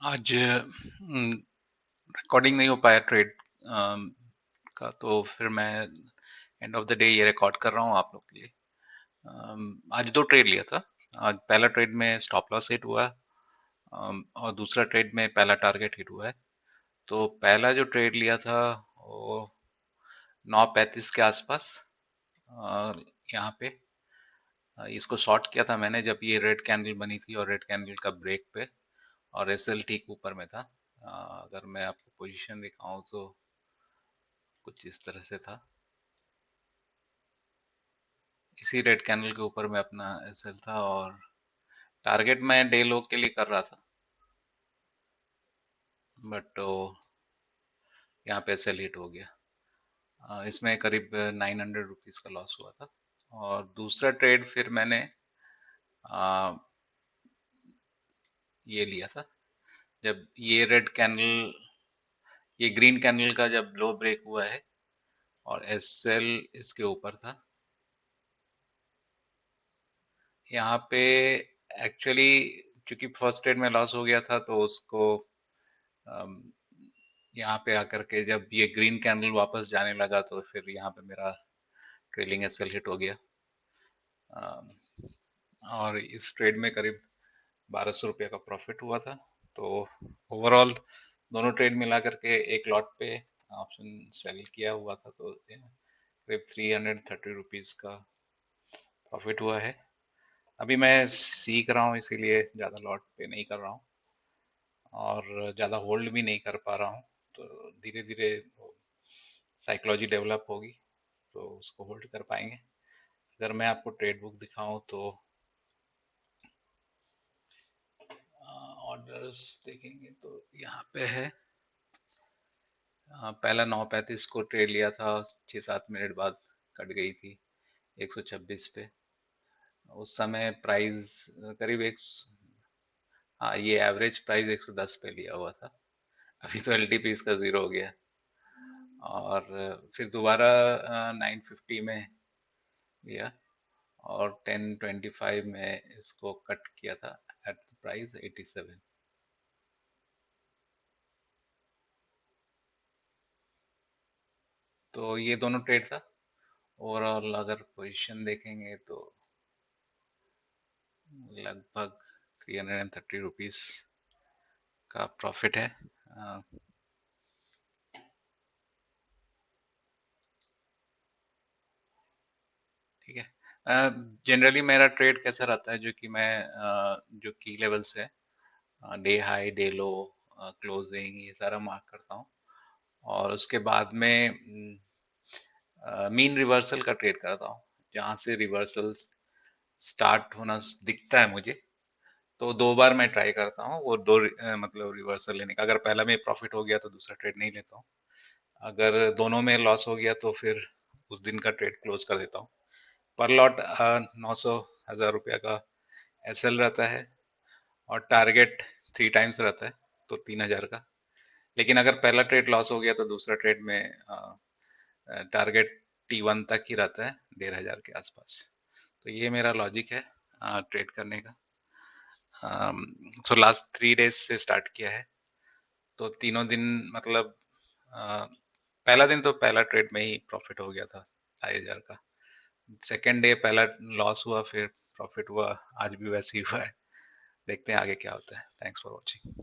आज रिकॉर्डिंग नहीं हो पाया ट्रेड का, तो फिर मैं एंड ऑफ द डे ये रिकॉर्ड कर रहा हूँ आप लोग के लिए। आज 2 ट्रेड लिया था। आज पहला ट्रेड में स्टॉप लॉस हिट हुआ, और दूसरा ट्रेड में पहला टारगेट हिट हुआ है। तो पहला जो ट्रेड लिया था वो 9:35 के आसपास, यहाँ पे इसको शॉर्ट किया था मैंने जब ये रेड कैंडल बनी थी और रेड कैंडल का ब्रेक पे, और एसएल ठीक ऊपर में था। अगर मैं आपको पोजीशन दिखाऊं तो कुछ इस तरह से था। इसी रेड कैंडल के ऊपर में अपना एसएल था, और टारगेट मैं डे लो के लिए कर रहा था, बट यहाँ पे एसएल हिट हो गया। इसमें करीब 900 रुपीज़ का लॉस हुआ था। और दूसरा ट्रेड फिर मैंने आ, ये लिया था जब ये रेड कैंडल, ये ग्रीन कैंडल का जब लो ब्रेक हुआ है और एसएल इसके ऊपर था। यहाँ पे एक्चुअली चूंकि फर्स्ट ट्रेड में लॉस हो गया था, तो उसको अम, यहाँ पे आकर के जब ये ग्रीन कैंडल वापस जाने लगा, तो फिर यहाँ पे मेरा ट्रेलिंग एसएल हिट हो गया। अम, और इस ट्रेड में करीब 1200 रुपये का प्रॉफिट हुआ था। तो ओवरऑल दोनों ट्रेड मिला करके एक लॉट पे ऑप्शन सेल किया हुआ था, तो करीब 330 रुपीज़ का प्रॉफिट हुआ है। अभी मैं सीख रहा हूँ, इसीलिए ज़्यादा लॉट पे नहीं कर रहा हूँ और ज़्यादा होल्ड भी नहीं कर पा रहा हूँ। तो धीरे धीरे साइकोलॉजी डेवलप होगी तो उसको होल्ड कर पाएंगे। अगर मैं आपको ट्रेड बुक दिखाऊं तो ऑर्डर्स देखेंगे तो यहाँ पे है। पहला 9:35 को ट्रेड लिया था, 6-7 मिनट बाद कट गई थी 126 पे। उस समय प्राइस करीब एक, हाँ, ये एवरेज प्राइस 110 पे लिया हुआ था। अभी तो एलटीपी इसका जीरो हो गया। और फिर दोबारा 950 में लिया, और 1025 में इसको कट किया था एट द प्राइस 87। तो ये दोनों ट्रेड था। ओवरऑल अगर पोजीशन देखेंगे तो लगभग 330 रुपीज़ का प्रॉफिट है। अ, ठीक है। जनरली मेरा ट्रेड कैसा रहता है, जो कि मैं जो की लेवल्स है, डे हाई, डे लो, क्लोजिंग, ये सारा मार्क करता हूँ। और उसके बाद में मीन रिवर्सल का ट्रेड करता हूँ। जहाँ से रिवर्सल्स स्टार्ट होना दिखता है मुझे, तो 2 बार मैं ट्राई करता हूँ वो मतलब रिवर्सल लेने का। अगर पहला में प्रॉफिट हो गया तो दूसरा ट्रेड नहीं लेता हूँ। अगर दोनों में लॉस हो गया तो फिर उस दिन का ट्रेड क्लोज कर देता हूँ। पर लॉट 900, 1000 रुपया का एसएल रहता है, और टारगेट 3 टाइम्स रहता है, तो 3000 का। लेकिन अगर पहला ट्रेड लॉस हो गया तो दूसरा ट्रेड में टारगेट T1 तक ही रहता है, 1500 के आसपास। तो ये मेरा लॉजिक है ट्रेड करने का। सो लास्ट 3 डेज से स्टार्ट किया है, तो तीनों दिन मतलब अ, पहला दिन तो पहला ट्रेड में ही प्रॉफिट हो गया था 2500 का। सेकेंड डे पहला लॉस हुआ, फिर प्रॉफिट हुआ। आज भी वैसे ही हुआ है। देखते हैं आगे क्या होता है। Thanks for watching.